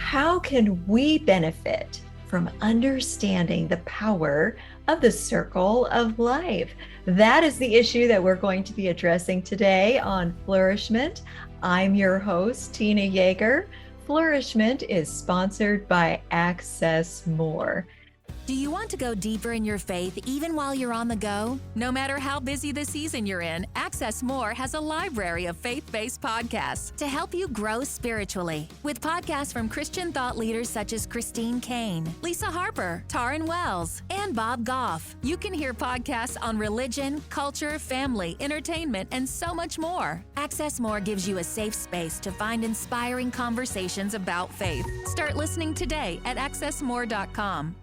how can we benefit from understanding the power of the circle of life? That is the issue that we're going to be addressing today on Flourish-Meant. I'm your host, Tina Yeager. Flourish-Meant is sponsored by Access More. Do you want to go deeper in your faith even while you're on the go? No matter how busy the season you're in, Access More has a library of faith-based podcasts to help you grow spiritually. With podcasts from Christian thought leaders such as Christine Kane, Lisa Harper, Taryn Wells, and Bob Goff. You can hear podcasts on religion, culture, family, entertainment, and so much more. Access More gives you a safe space to find inspiring conversations about faith. Start listening today at accessmore.com.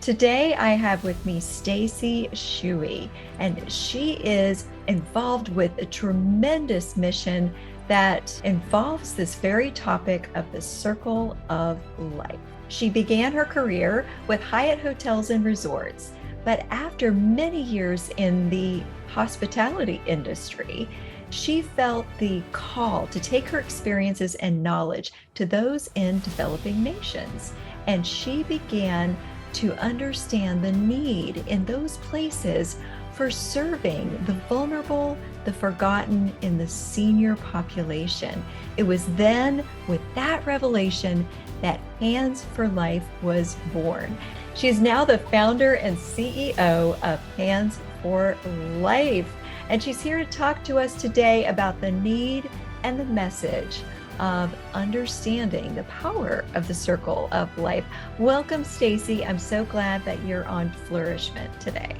Today I have with me Stacy Shewey, and she is involved with a tremendous mission that involves this very topic of the circle of life. She began her career with Hyatt Hotels and Resorts, but after many years in the hospitality industry, she felt the call to take her experiences and knowledge to those in developing nations, and she began to understand the need in those places for serving the vulnerable, the forgotten in the senior population. It was then with that revelation that Hands for Life was born. She is now the founder and CEO of Hands for Life, and she's here to talk to us today about the need and the message of understanding the power of the circle of life. Welcome, Stacy. I'm so glad that you're on Flourish-Meant today.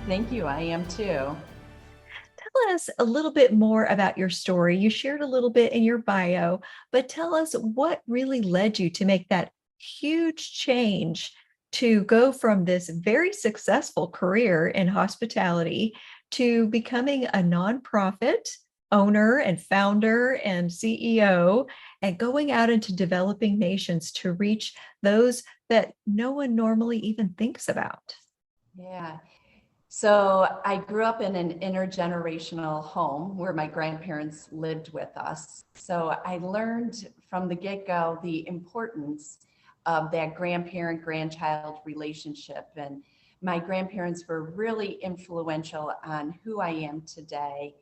Thank you. I am too. Tell us a little bit more about your story. You shared a little bit in your bio, but tell us what really led you to make that huge change to go from this very successful career in hospitality to becoming a nonprofit owner and founder and CEO, and going out into developing nations to reach those that no one normally even thinks about. Yeah. So I grew up in an intergenerational home where my grandparents lived with us. So I learned from the get-go the importance of that grandparent-grandchild relationship. And my grandparents were really influential on who I am today.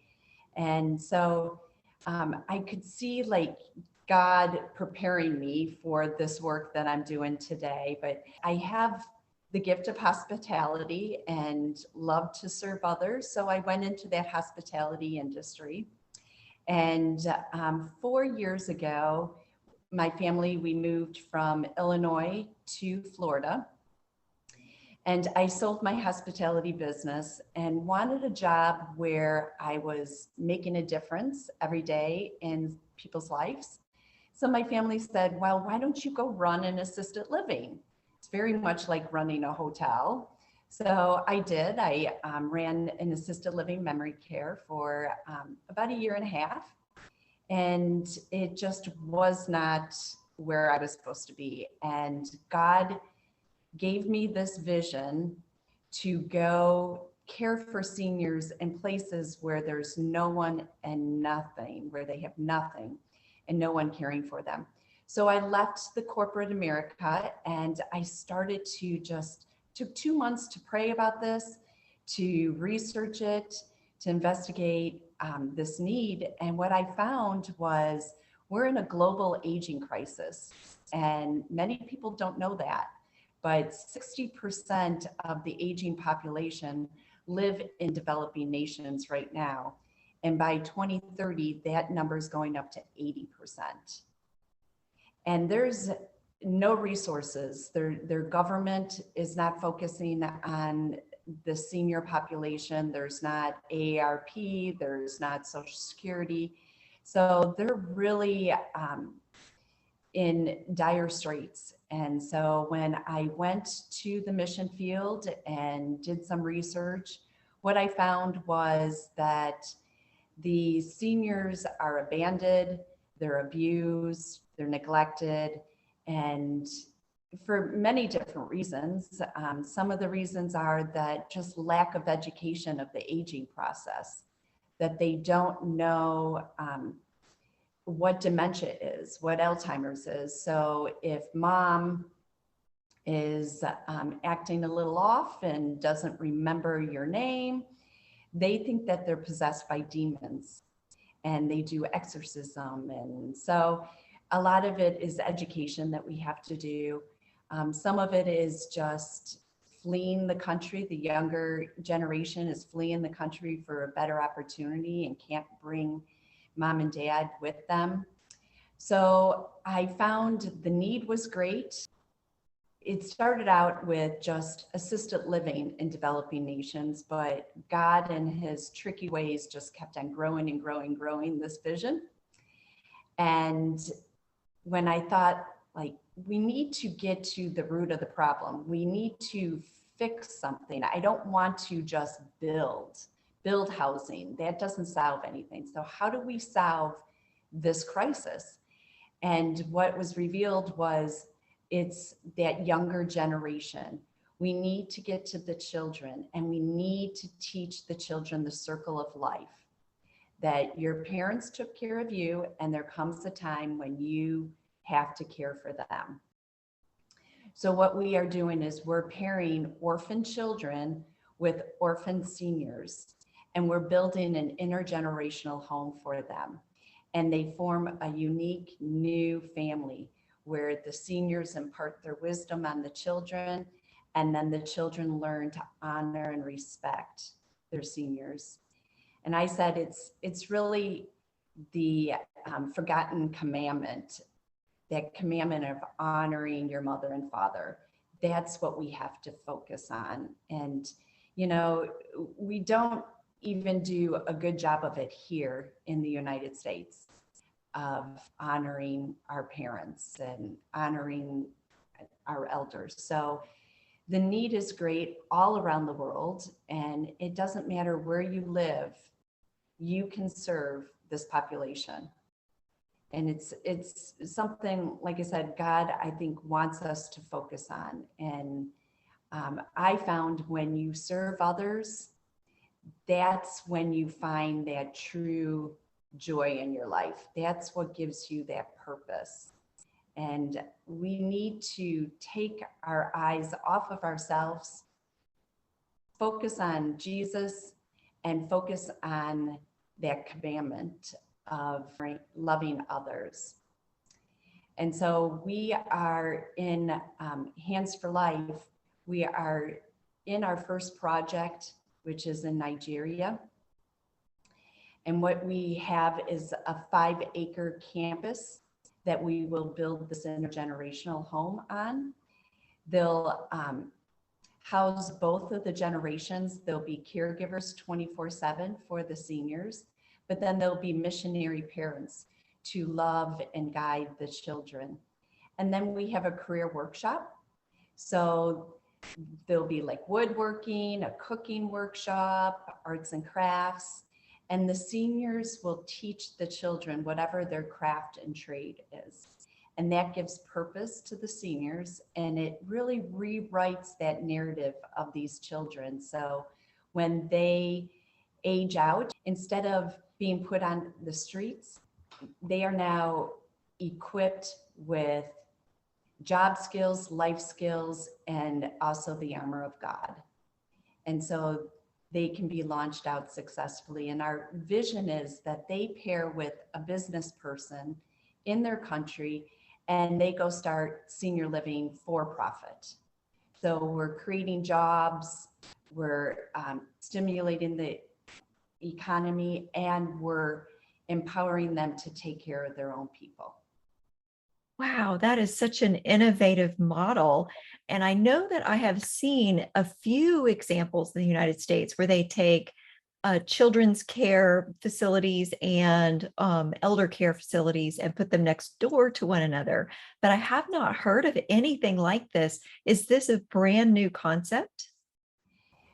And so I could see like God preparing me for this work that I'm doing today. But I have the gift of hospitality and love to serve others. So I went into that hospitality industry. And 4 years ago, my family, we moved from Illinois to Florida. And I sold my hospitality business and wanted a job where I was making a difference every day in people's lives. So my family said, well, why don't you go run an assisted living? It's very much like running a hotel. So I did. I ran an assisted living memory care for about a year and a half. And it just was not where I was supposed to be. And God gave me this vision to go care for seniors in places where there's no one and nothing, where they have nothing and no one caring for them. So I left the corporate America and I started to took 2 months to pray about this, to research it, to investigate this need. And what I found was we're in a global aging crisis, and many people don't know that. But 60% of the aging population live in developing nations right now. And by 2030, that number is going up to 80%. And there's no resources. Their government is not focusing on the senior population. There's not AARP, there's not Social Security. So they're really in dire straits. And so when I went to the mission field and did some research, what I found was that the seniors are abandoned, they're abused, they're neglected, and for many different reasons. Some of the reasons are that just lack of education of the aging process, that they don't know what dementia is, what Alzheimer's is. So if mom is acting a little off and doesn't remember your name, they think that they're possessed by demons, and they do exorcism. And so a lot of it is education that we have to do. Some of it is just fleeing the country. The younger generation is fleeing the country for a better opportunity and can't bring mom and dad with them. So I found the need was great. It started out with just assisted living in developing nations, but God in his tricky ways just kept on growing and growing this vision. And when I thought, like, we need to get to the root of the problem, we need to fix something. I don't want to just build housing. That doesn't solve anything. So how do we solve this crisis? And what was revealed was it's that younger generation. We need to get to the children, and we need to teach the children the circle of life, that your parents took care of you, and there comes a time when you have to care for them. So what we are doing is we're pairing orphan children with orphan seniors, and we're building an intergenerational home for them. And they form a unique new family where the seniors impart their wisdom on the children, and then the children learn to honor and respect their seniors. And I said, it's really the forgotten commandment, that commandment of honoring your mother and father. That's what we have to focus on. And, you know, we don't even do a good job of it here in the United States, of honoring our parents and honoring our elders. So the need is great all around the world, and it doesn't matter where you live, you can serve this population. And it's something, like I said, God, I think, wants us to focus on. And I found when you serve others, that's when you find that true joy in your life. That's what gives you that purpose. And we need to take our eyes off of ourselves, focus on Jesus, and focus on that commandment of loving others. And so we are in Hands for Life. We are in our first project, which is in Nigeria. And what we have is a 5-acre campus that we will build this intergenerational home on. They'll house both of the generations. There'll be caregivers 24/7 for the seniors, but then there'll be missionary parents to love and guide the children. And then we have a career workshop. So there'll be like woodworking, a cooking workshop, arts and crafts, and the seniors will teach the children whatever their craft and trade is. And that gives purpose to the seniors, and it really rewrites that narrative of these children. So when they age out, instead of being put on the streets, they are now equipped with job skills, life skills, and also the armor of God. And so they can be launched out successfully. And our vision is that they pair with a business person in their country, and they go start senior living for profit. So we're creating jobs, we're stimulating the economy, and we're empowering them to take care of their own people. Wow, that is such an innovative model. And I know that I have seen a few examples in the United States where they take children's care facilities and elder care facilities and put them next door to one another. But I have not heard of anything like this. Is this a brand new concept?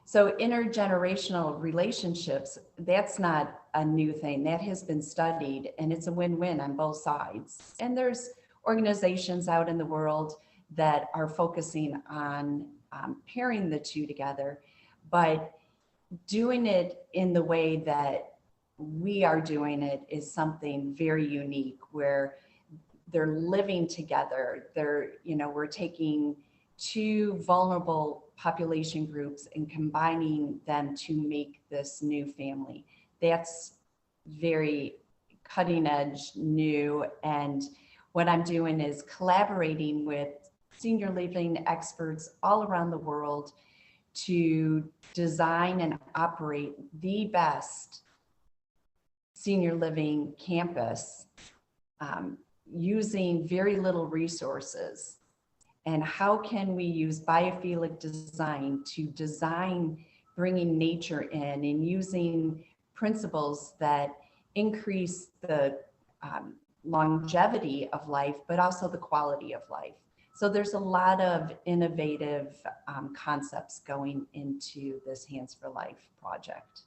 So intergenerational relationships, that's not a new thing. That has been studied, and it's a win-win on both sides. And there's organizations out in the world that are focusing on pairing the two together, but doing it in the way that we are doing it is something very unique where they're living together. We're taking two vulnerable population groups and combining them to make this new family. That's very cutting edge, new. And what I'm doing is collaborating with senior living experts all around the world to design and operate the best senior living campus using very little resources. And how can we use biophilic design to design bringing nature in and using principles that increase the longevity of life, but also the quality of life. So there's a lot of innovative concepts going into this Hands for Life project.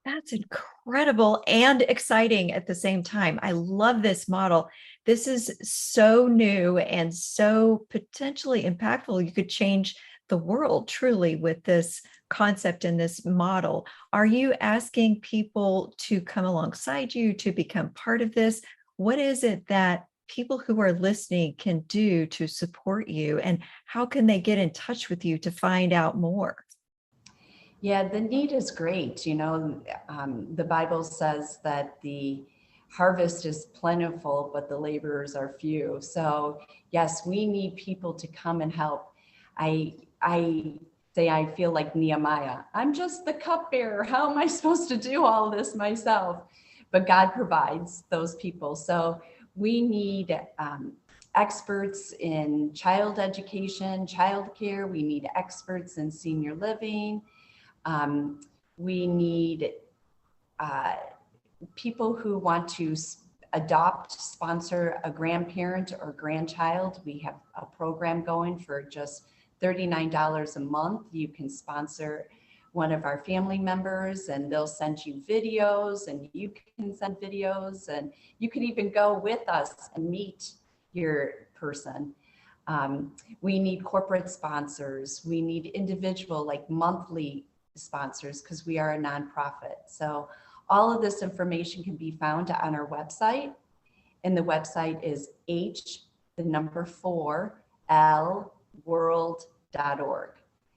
That's incredible and exciting at the same time. I love this model. This is so new and so potentially impactful. You could change the world truly with this concept and this model. Are you asking people to come alongside you to become part of this? What is it that people who are listening can do to support you, and how can they get in touch with you to find out more? Yeah, the need is great. The Bible says that the harvest is plentiful, but the laborers are few. So yes, we need people to come and help. I say I feel like Nehemiah. I'm just the cupbearer. How am I supposed to do all this myself? But God provides those people. So we need experts in child education, childcare. We need experts in senior living. We need people who want to sponsor a grandparent or grandchild. We have a program going for just $39 a month. You can sponsor one of our family members and they'll send you videos, and you can send videos, and you can even go with us and meet your person. We need corporate sponsors. We need individual, like monthly sponsors, because we are a nonprofit. So all of this information can be found on our website, and the website is h4lworld.org.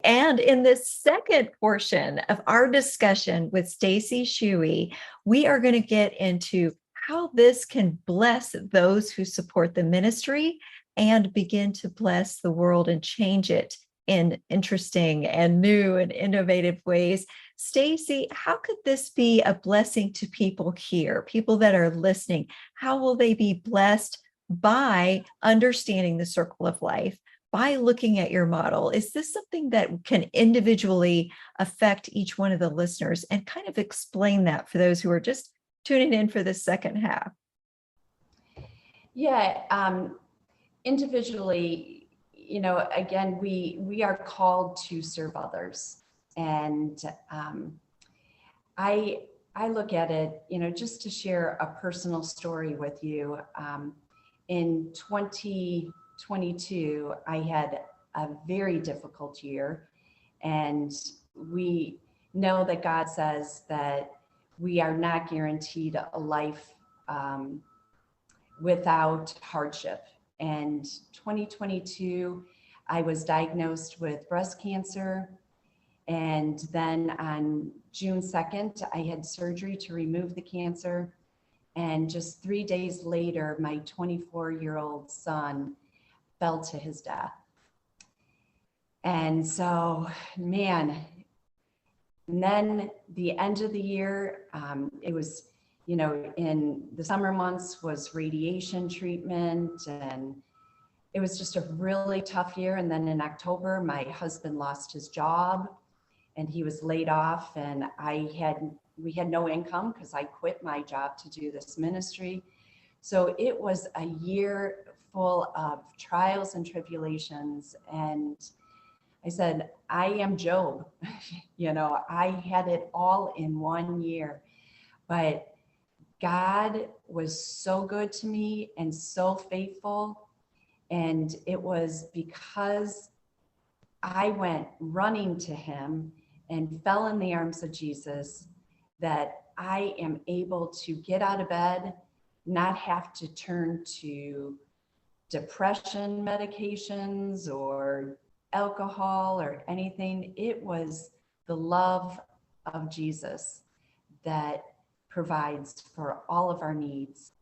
And in this second portion of our discussion with Stacy Shewey, we are going to get into how this can bless those who support the ministry and begin to bless the world and change it in interesting and new and innovative ways. Stacy, how could this be a blessing to people here, people that are listening? How will they be blessed by understanding the circle of life, by looking at your model? Is this something that can individually affect each one of the listeners? And kind of explain that for those who are just tuning in for the second half. Yeah, individually, again, we are called to serve others. And I look at it, just to share a personal story with you. In 2022, I had a very difficult year. And we know that God says that we are not guaranteed a life without hardship. And 2022, I was diagnosed with breast cancer. And then on June 2nd, I had surgery to remove the cancer. And just 3 days later, my 24-year-old son fell to his death. And so, man, and then the end of the year, it was, in the summer months was radiation treatment, and it was just a really tough year. And then in October, my husband lost his job and he was laid off, and we had no income because I quit my job to do this ministry. So it was a year full of trials and tribulations. And I said, I am Job. I had it all in 1 year, but God was so good to me and so faithful. And it was because I went running to him and fell in the arms of Jesus that I am able to get out of bed, not have to turn to depression medications or alcohol or anything. It was the love of Jesus that provides for all of our needs.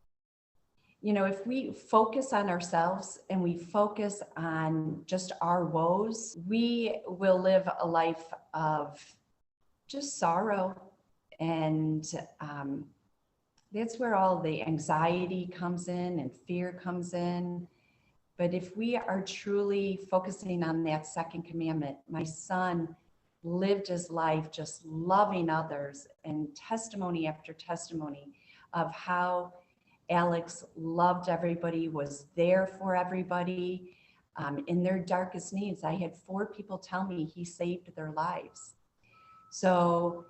You know, if we focus on ourselves and we focus on just our woes, we will live a life of just sorrow. And that's where all the anxiety comes in and fear comes in. But if we are truly focusing on that second commandment, my son lived his life just loving others, and testimony after testimony of how Alex loved everybody, was there for everybody in their darkest needs. I had 4 people tell me he saved their lives. So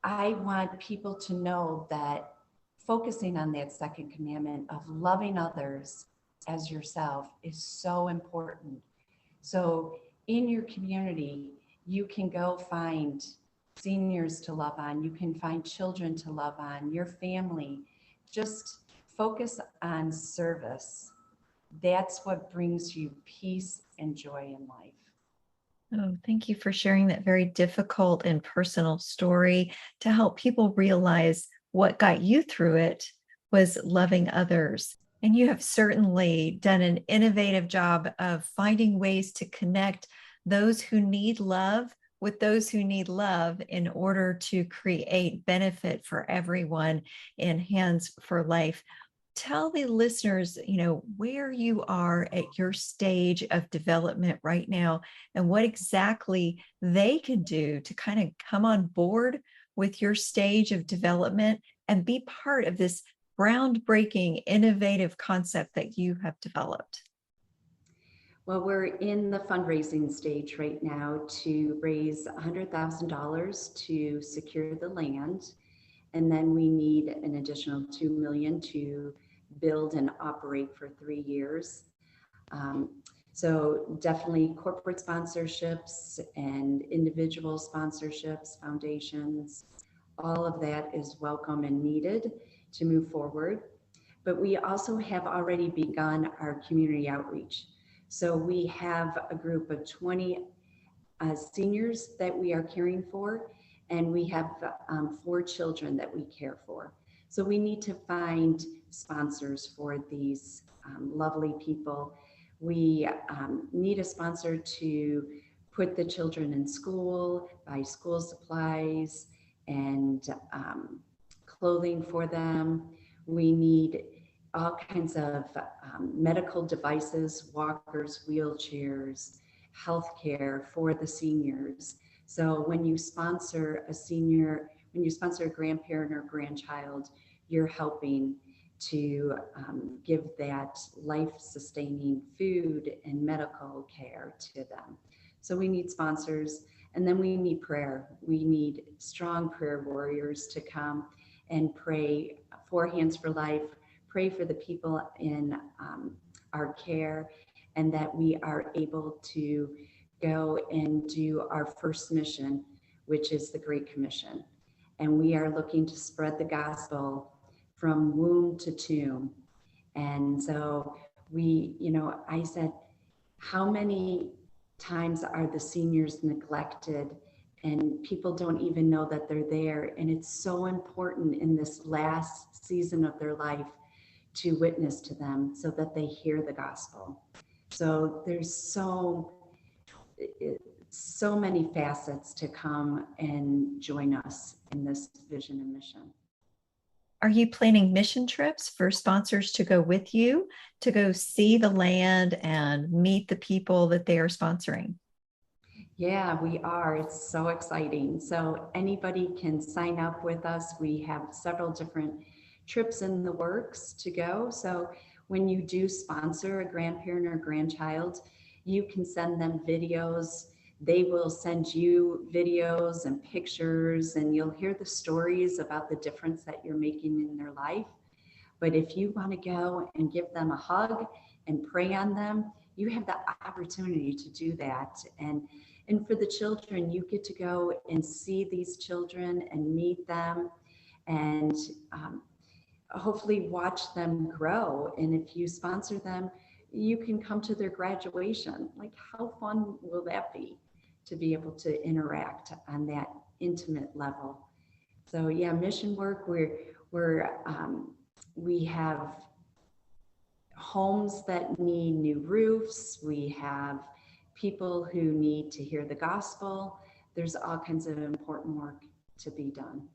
I want people to know that focusing on that second commandment of loving others as yourself is so important. So in your community, you can go find seniors to love on, you can find children to love on, your family. Just focus on service. That's what brings you peace and joy in life. Oh, thank you for sharing that very difficult and personal story to help people realize what got you through it was loving others. And you have certainly done an innovative job of finding ways to connect those who need love with those who need love in order to create benefit for everyone in Hands for Life. Tell the listeners, where you are at your stage of development right now and what exactly they can do to kind of come on board with your stage of development and be part of this groundbreaking, innovative concept that you have developed. Well, we're in the fundraising stage right now to raise $100,000 to secure the land. And then we need an additional $2 million to build and operate for 3 years. So definitely corporate sponsorships and individual sponsorships, foundations, all of that is welcome and needed to move forward. But we also have already begun our community outreach. So we have a group of 20 seniors that we are caring for, and we have 4 children that we care for. So we need to find sponsors for these lovely people. We need a sponsor to put the children in school, buy school supplies and clothing for them. We need all kinds of medical devices, walkers, wheelchairs, healthcare for the seniors. So when you sponsor a senior, when you sponsor a grandparent or grandchild, you're helping to give that life-sustaining food and medical care to them. So we need sponsors, and then we need prayer. We need strong prayer warriors to come and pray for Hands for Life, pray for the people in our care, and that we are able to go and do our first mission, which is the Great Commission. And we are looking to spread the gospel from womb to tomb. And so I said, how many times are the seniors neglected and people don't even know that they're there? And it's so important in this last season of their life to witness to them so that they hear the gospel. So there's so many facets to come and join us in this vision and mission. Are you planning mission trips for sponsors to go with you to go see the land and meet the people that they are sponsoring? Yeah, we are. It's so exciting. So anybody can sign up with us. We have several different trips in the works to go. So when you do sponsor a grandparent or grandchild, you can send them videos. They will send you videos and pictures, and you'll hear the stories about the difference that you're making in their life. But if you want to go and give them a hug and pray on them, you have the opportunity to do that. And for the children, you get to go and see these children and meet them and hopefully watch them grow. And if you sponsor them, you can come to their graduation. Like, how fun will that be to be able to interact on that intimate level? So yeah, mission work, we have homes that need new roofs. We have people who need to hear the gospel. There's all kinds of important work to be done.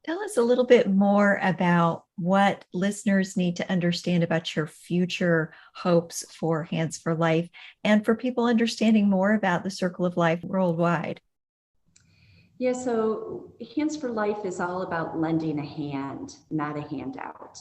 Tell us a little bit more about what listeners need to understand about your future hopes for Hands for Life, and for people understanding more about the Circle of Life worldwide. Yeah, so Hands for Life is all about lending a hand, not a handout.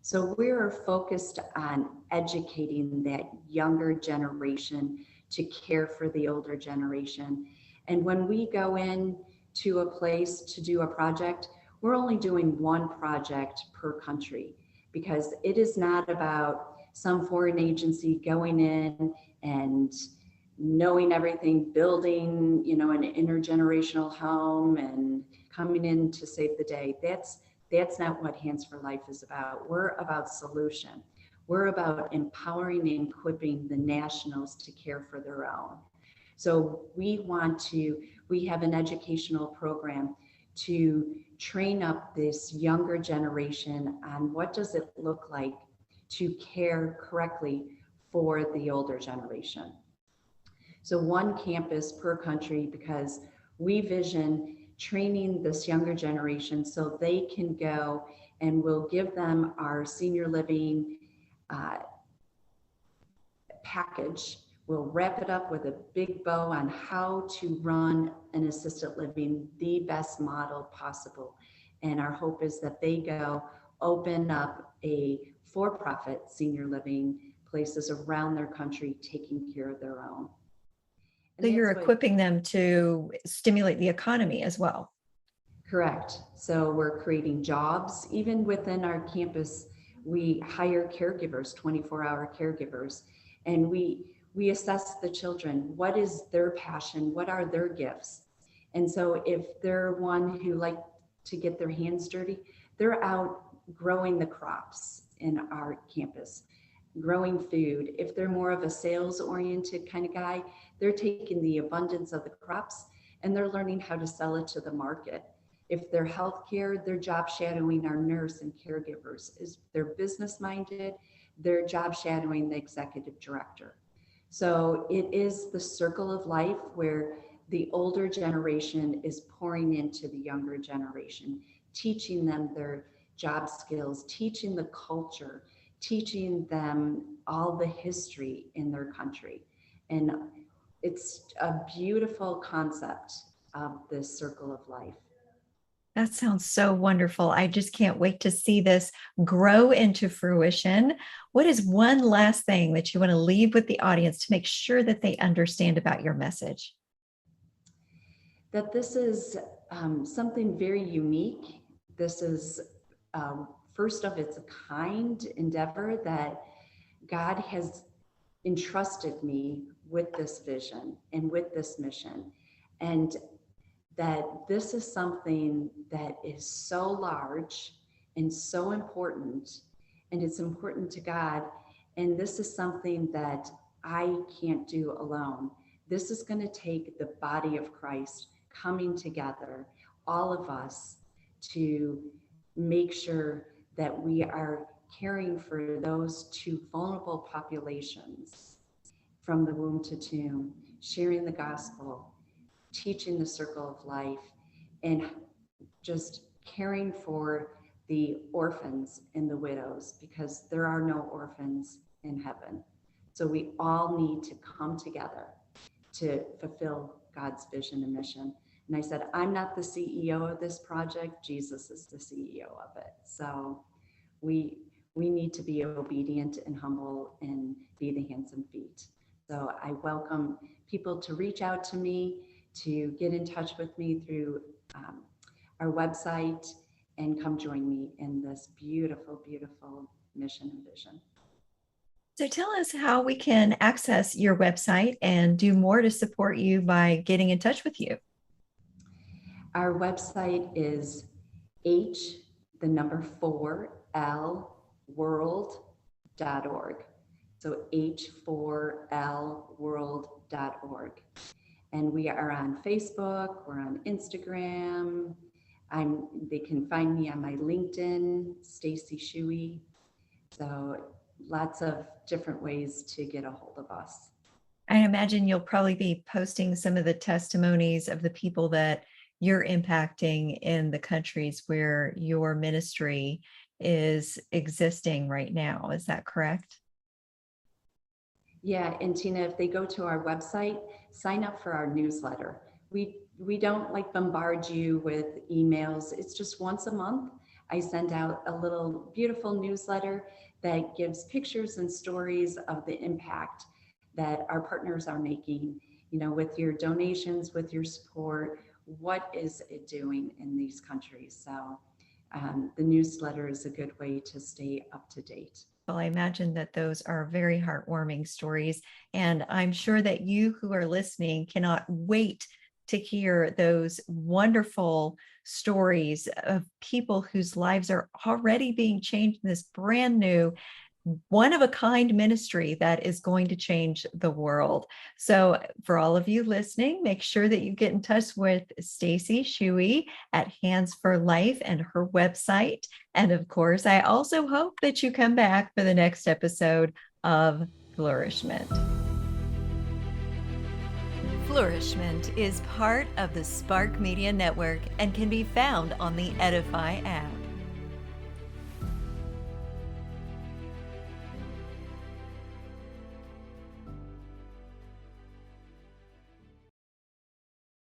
So we're focused on educating that younger generation to care for the older generation. And when we go in to a place to do a project, we're only doing one project per country, because it is not about some foreign agency going in and knowing everything, building, an intergenerational home and coming in to save the day. That's not what Hands for Life is about. We're about solution. We're about empowering and equipping the nationals to care for their own. So we have an educational program to train up this younger generation on what does it look like to care correctly for the older generation. So one campus per country, because we vision training this younger generation so they can go, and we'll give them our senior living package. We'll wrap it up with a big bow on how to run an assisted living the best model possible. And our hope is that they go open up a for-profit senior living places around their country, taking care of their own. So you're equipping them to stimulate the economy as well. Correct. So we're creating jobs. Even within our campus, we hire caregivers, 24-hour caregivers, and we assess the children. What is their passion? What are their gifts? And so if they're one who like to get their hands dirty, they're out growing the crops in our campus, growing food. If they're more of a sales-oriented kind of guy, they're taking the abundance of the crops and they're learning how to sell it to the market. If they're healthcare, they're job shadowing our nurse and caregivers. If they're business-minded, they're job shadowing the executive director. So it is the circle of life where the older generation is pouring into the younger generation, teaching them their job skills, teaching the culture, teaching them all the history in their country. And it's a beautiful concept of this circle of life. That sounds so wonderful. I just can't wait to see this grow into fruition. What is one last thing that you want to leave with the audience to make sure that they understand about your message? That this is something very unique. This is first of its kind endeavor that God has entrusted me with this vision and with this mission. And that this is something that is so large and so important, and it's important to God. And this is something that I can't do alone. This is going to take the body of Christ coming together, all of us, to make sure that we are caring for those two vulnerable populations from the womb to tomb, sharing the gospel, teaching the circle of life, and just caring for the orphans and the widows, because there are no orphans in heaven. So we all need to come together to fulfill God's vision and mission. And I said, I'm not the CEO of this project. Jesus is the CEO of it. So we need to be obedient and humble and be the hands and feet. So I welcome people to reach out to me, to get in touch with me through our website, and come join me in this beautiful, beautiful mission and vision. So tell us how we can access your website and do more to support you by getting in touch with you. Our website is H, the number 4, world.org. So h4lworld.org. And we are on Facebook, we're on Instagram. They can find me on my LinkedIn, Stacy Shewey. So lots of different ways to get a hold of us. I imagine you'll probably be posting some of the testimonies of the people that you're impacting in the countries where your ministry is existing right now. Is that correct? Yeah, and Tina, if they go to our website, sign up for our newsletter. We don't like bombard you with emails. It's just once a month. I send out a little beautiful newsletter that gives pictures and stories of the impact that our partners are making, with your donations, with your support. What is it doing in these countries? So the newsletter is a good way to stay up to date. Well, I imagine that those are very heartwarming stories. And I'm sure that you who are listening cannot wait to hear those wonderful stories of people whose lives are already being changed in this brand new one-of-a-kind ministry that is going to change the world. So for all of you listening, make sure that you get in touch with Stacy Shewey at Hands for Life and her website. And of course, I also hope that you come back for the next episode of Flourish-Meant. Flourish-Meant is part of the Spark Media Network and can be found on the Edify app.